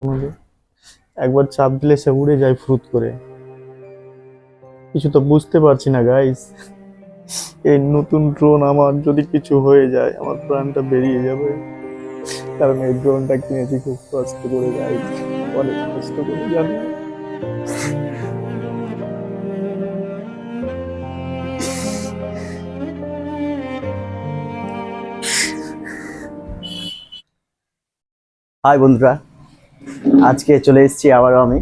আমাকে একবার চাপ দিলে সে উড়ে যায় ফুরুত করে। কিছু তো বুঝতে পারছি না গাইস। এই নতুন ড্রোন আমার যদি কিছু হয়ে যায় আমার প্রাণটা বেরিয়ে যাবে। কারণ এই ড্রোনটা কিনেছি খুব কষ্ট করে গাইস, অনেক কষ্ট করে জানো। হাই বন্ধুরা, আজকে চলে এসেছি আবারও আমি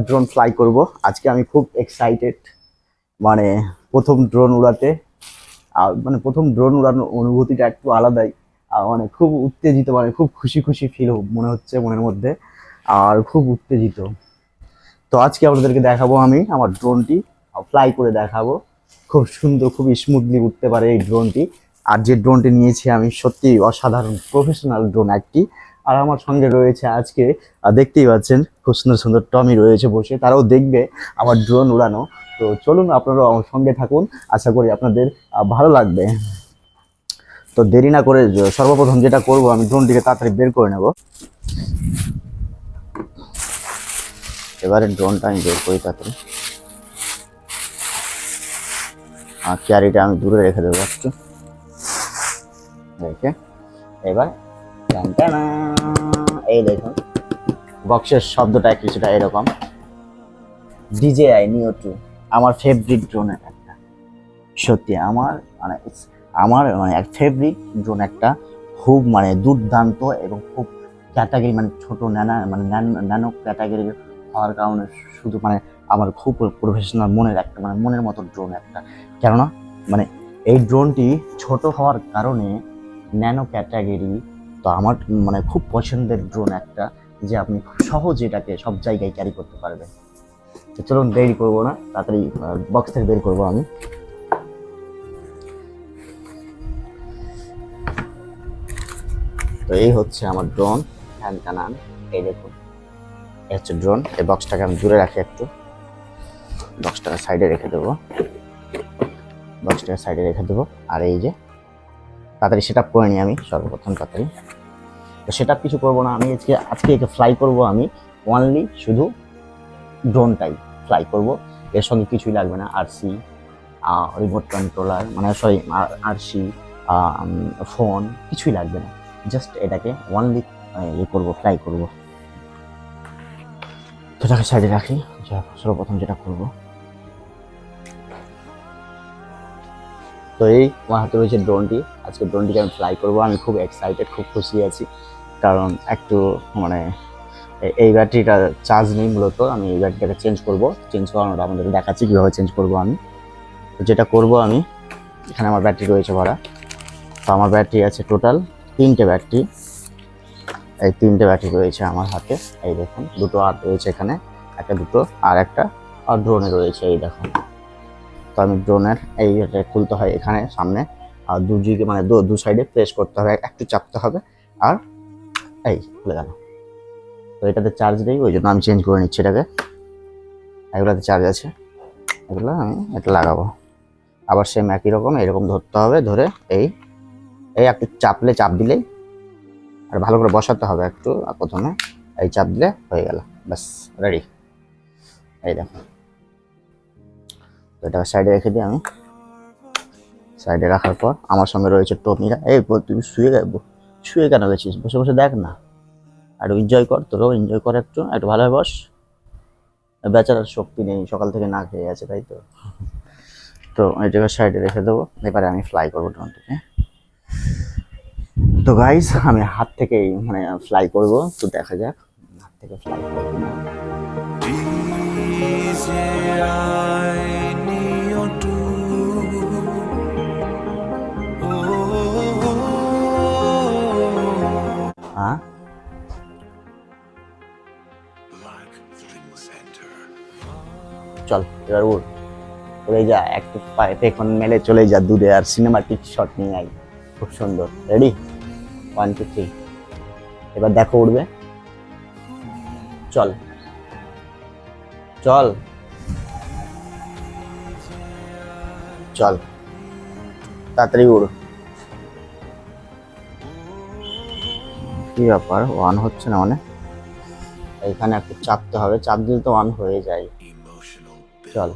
ড্রোন ফ্লাই করব। আজকে আমি খুব এক্সাইটেড, মানে প্রথম ড্রোন উড়াতে। মানে প্রথম ড্রোন উড়ানোর অনুভূতিটা একটু আলাদাই। মানে খুব উত্তেজিত, মানে খুব খুশি খুশি ফিল মনে হচ্ছে মনের মধ্যে, আর খুব উত্তেজিত। তো আজকে আপনাদেরকে দেখাবো, আমি আমার ড্রোনটি ফ্লাই করে দেখাবো। খুব সুন্দর, খুব স্মুথলি উঠতে পারে এই ড্রোনটি। আর যে ড্রোনটি নিয়েছি আমি সত্যি অসাধারণ প্রফেশনাল ড্রোন একটি। আর আমার সঙ্গে রয়েছে আজকে, দেখতেই পাচ্ছেন খুব সুন্দর সুন্দর টমি রয়েছে বসে, তারাও দেখবে আমার ড্রোন উড়ানো। তো চলুন আপনারা আমার সঙ্গে থাকুন, আশা করি আপনাদের ভালো লাগবে। তো দেরি না করে সর্বপ্রথম যেটা করব, আমি ড্রোনটিকে তাড়াতাড়ি বের করে নেব। এবারে ড্রোনটা আমি বের করি তাড়াতাড়ি। আর ক্যারিটা আমি দূরে রেখে দেবো একটু রেখে। এবার টানটানা, এই দেখুন বক্সের শব্দটা কিছুটা এরকম। DJI Neo 2 আমার ফেভারিট ড্রোনের একটা, সত্যি আমার মানে এক ফেভারিট ড্রোন একটা। খুব মানে দুর্দান্ত এবং খুব ক্যাটাগরি, মানে ছোট ন্যানো ক্যাটাগরি হওয়ার কারণে শুধু মানে আমার খুব প্রফেশনাল মনের একটা, মানে মনের মতো ড্রোন একটা। কেননা মানে এই ড্রোনটি ছোট হওয়ার কারণে ন্যানো ক্যাটাগরি, তো আমার মানে খুব পছন্দের ড্রোন একটা, যে আপনি খুব সহজে এটাকে সব জায়গায় ক্যারি করতে পারবেন। তো চলুন দেরি করবো না, তাড়াতাড়ি বক্স থেকে বের করবো আমি। তো এই হচ্ছে আমার ড্রোন, ফ্যান কানান। এই দেখুন এই হচ্ছে ড্রোন। এই বক্সটাকে আমি দূরে রাখি একটু, বক্সটাকে সাইডে রেখে দেবো, বক্সটাকে সাইডে রেখে দেবো। আর এই যে তাড়াতাড়ি সেট আপ করে নিই আমি সর্বপ্রথম তাড়াতাড়ি। তো সেট আপ কিছু করবো না আমি, আজকে একে ফ্লাই করবো আমি, অনলি শুধু ড্রোনটাই ফ্লাই করব। এর সঙ্গে কিছুই লাগবে না, আরসি, রিমোট কন্ট্রোলার, মানে সরি আরসি, ফোন, কিছুই লাগবে না। জাস্ট এটাকে অনলি করবো, ফ্লাই করবো। তো এটাকে সাইডে রাখি। সর্বপ্রথম যেটা করবো, তো এই আমার হাতে রয়েছে ড্রোনটি। আজকে ড্রোনটিকে আমি ফ্লাই করবো। আমি খুব এক্সাইটেড, খুব খুশি আছি। কারণ একটু মানে এই ব্যাটারিটা চার্জ নেই, মূলত আমি এই ব্যাটারিটাকে চেঞ্জ করবো। চেঞ্জ করানোটা আমাদের দেখাচ্ছি কীভাবে চেঞ্জ করবো আমি। তো যেটা করবো আমি, এখানে আমার ব্যাটারি রয়েছে ভরা। তো আমার ব্যাটারি আছে টোটাল 3টে ব্যাটারি। এই 3টে ব্যাটারি রয়েছে আমার হাতে। এই দেখুন দুটো আর রয়েছে এখানে, একটা দুটো আর একটা আর ড্রোনে রয়েছে, এই দেখুন। তো আমি ড্রোনের এই খুলতে হয় এখানে সামনে, আর দুদিকে মানে দু সাইডে প্রেস করতে হবে, একটু চাপতে হবে, আর এই খুলে গেল। তো এটাতে চার্জ নেই, ওই জন্য আমি চেঞ্জ করে নিচ্ছি এটাকে। এগুলোতে চার্জ আছে, এগুলো আমি এটা লাগাবো। আবার সেম একই রকম এরকম ধরতে হবে, ধরে এই এই একটু চাপ দিলেই, আর ভালো করে বসাতে হবে একটু প্রথমে। এই চাপ দিলে হয়ে গেল, ব্যাস রেডি। এই দেখো, তো এটা সাইডে রেখে দিই আমি। সাইডে রাখার পর আমার সঙ্গে রয়েছে টমিরা। এই তুই শুয়ে কেন গেছিস? বসে বসে দেখ না, একটু এনজয় কর, তোরও এনজয় কর, একটু একটু ভালোভাবে বস। বেচারার শক্তি নেই, সকাল থেকে না খেয়ে আছে, তাই তো। তো এই জায়গায় সাইডে রেখে দেবো। এবারে আমি ফ্লাই করবো ড্রোনটাকে। তো গাইস আমি হাত থেকেই মানে ফ্লাই করব, তো দেখা যাক হাত থেকে ফ্লাই করব না। হ্যাঁ চল এবার উড়, উড়ে যা, একটু পায়ে এখন মেলে চলে যা দূরে, আর সিনেমাটিক শট নিয়ে আই। খুব সুন্দর। রেডি, 1 2 3। এবার দেখো উড়বে। চল চল চল, তাড়াতাড়ি উড়। কি ব্যাপার, ওয়ান হচ্ছে না মানে? এখানে একটু চাপতে হবে, চাপ দিলে তো অন হয়ে যায়। চল,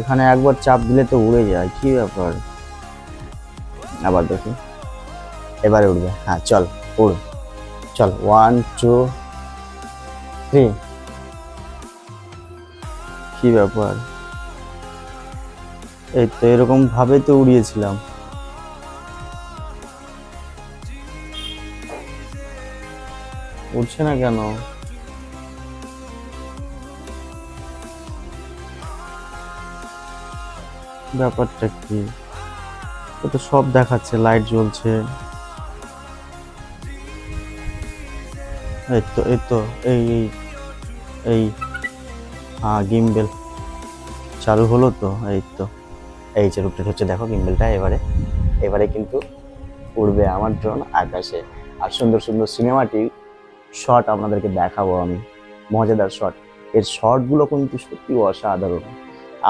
এখানে একবার চাপ দিলে তো উড়ে যায়, কি ব্যাপার? আবার দেখি, এবারে উড়বে। হ্যাঁ চল, উড়। চল, 1 2 3। কি ব্যাপার? এই তো এরকম ভাবে তো উড়িয়েছিলাম। উঠছে না কেন? ব্যাপারটা কি? ও তো সব দেখাচ্ছে, লাইট জ্বলছে। এই তো এই এই এই হ্যাঁ, গিম্বেল চালু হলো তো। এই তো, এই যে রোটেট হচ্ছে, দেখো গিম্বেলটা। এবারে এবারে কিন্তু উড়বে আমার ড্রোন আকাশে। আর সুন্দর সুন্দর সিনেমাটিক শট আপনাদেরকে দেখাবো আমি, মজাদার শট। এর শটগুলো কিন্তু সত্যি অসাধারণ,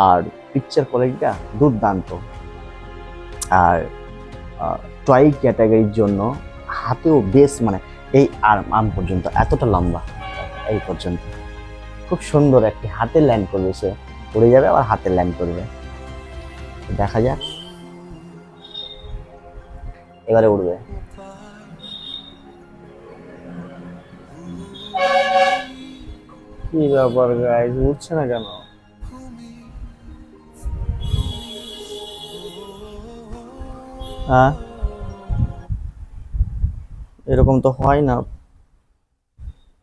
আর পিকচার কোয়ালিটিটা দুর্দান্ত। আর টয় ক্যাটাগরির জন্য হাতেও বেশ, মানে এই আর্ম পর্যন্ত এতটা লম্বা, এই পর্যন্ত খুব সুন্দর একটি হাতে ল্যান্ড করবে। সে উড়ে যাবে আবার হাতে ল্যান্ড করবে। দেখা যাক, এবারে উড়বে। কি ব্যাপার গাইজ, উঠছে না কেন? হ্যাঁ, এরকম তো হয় না,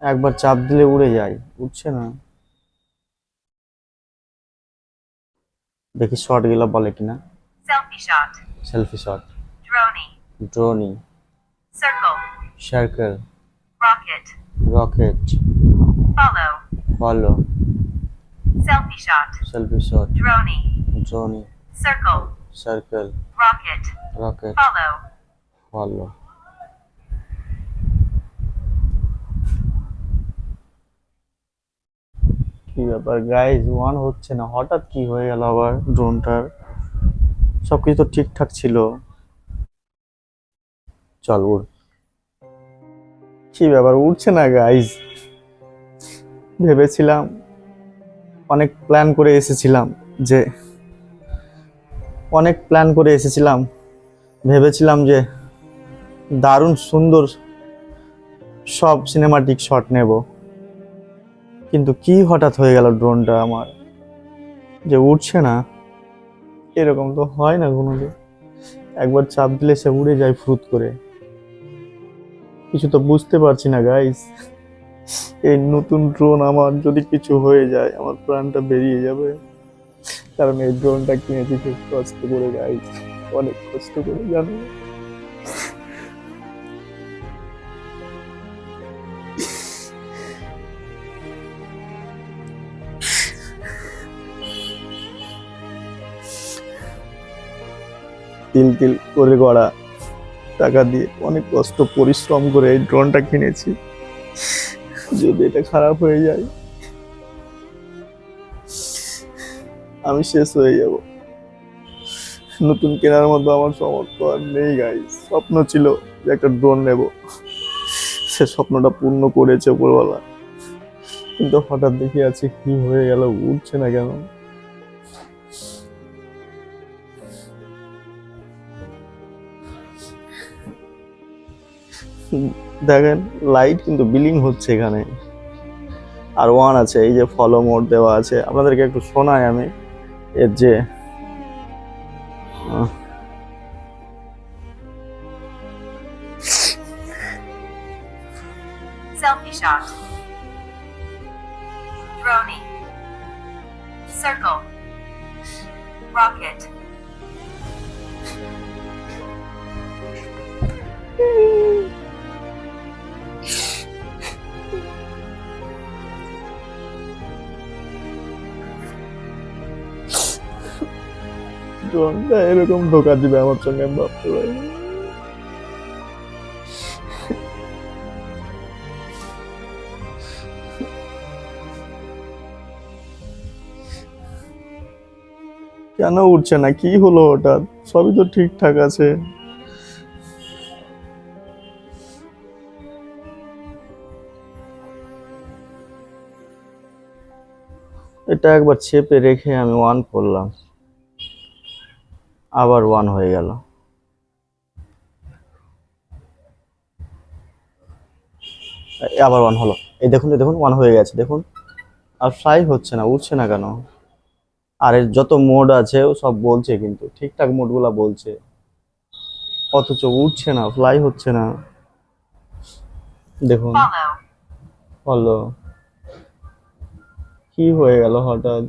একবার চাপ দিলে উড়ে যায়, উঠছে না। দেখি শর্ট গুলো বলে কিনা। Selfie shot. Selfie shot, Droney. ড্রোনি, Circle. Circle, Rocket. Rocket, Follow. Follow, Selfie shot. Selfie shot, Droney. ড্রোনি, Circle. Circle, Rocket. Rocket, Follow. Follow. কি ব্যাপার গাইজ, ওয়ান হচ্ছে না, হঠাৎ কি হয়ে গেল আবার ড্রোনটার? সবকিছু তো ঠিকঠাক ছিল। চল উড়। কি ব্যাপার, উঠছে না গাইজ? ভেবেছিলাম, অনেক প্ল্যান করে এসেছিলাম যে অনেক প্ল্যান করে এসেছিলাম ভেবেছিলাম যে দারুণ সুন্দর সব সিনেমাটিক শট নেব, কিন্তু কি হঠাৎ হয়ে গেল ড্রোনটা আমার, যে উঠছে না। এরকম তো হয় না কোনোদিন, একবার চাপ দিলে সে উড়ে যায় ফুরুত করে। কিছু তো বুঝতে পারছি না গাইস, এই নতুন ড্রোন আমার যদি কিছু হয়ে যায় আমার প্রাণটা বেরিয়ে যাবে। কারণ এই ড্রোনটা কিনেছি খুব কষ্ট করে গাইস, অনেক কষ্ট করে, জানো। তিল তিল করে গড়া টাকা দিয়ে অনেক কষ্ট পরিশ্রম করে এই ড্রোনটা কিনেছি, যদি এটা খারাপ হয়ে যায় আমি শেষ হয়ে যাব। নতুন কেনার মতো আমার সামর্থ্য আর নেই গাইস। স্বপ্ন ছিল যে একটা ড্রোন নেব, সে স্বপ্নটা পূর্ণ করেছে উপরওয়ালা, কিন্তু হঠাৎ দেখে আছি কি হয়ে গেল, উঠছে না কেন? দেখেন লাইট কিন্তু বিলিং হচ্ছে এখানে, আর ওয়ান আছে, এই যে ফলো মোড দেওয়া আছে। আপনাদেরকে একটু শোনাই আমি এর যে Selfie shot. Droney. Circle. Rocket. ড্রোনটা এরকম ধোকা দিবে আমার সঙ্গে আমি ভাবতে পারি। কেন উঠছে না, কি হলো হঠাৎ? সবই তো ঠিকঠাক আছে। এটা একবার চেপে রেখে আমি 1 করলাম, আবার 1 হয়ে গেল। আবার 1 হলো। এই দেখুন, এই দেখুন 1 হয়ে গেছে, দেখুন। আর ফ্লাই হচ্ছে না, উঠছে না কেন? আর এর যত মোড আছে ও সব বলছে, কিন্তু ঠিকঠাক মোডগুলা বলছে, অথচ উঠছে না, ফ্লাই হচ্ছে না। দেখুন, Follow. হলো। কি হয়ে গেল হঠাৎ?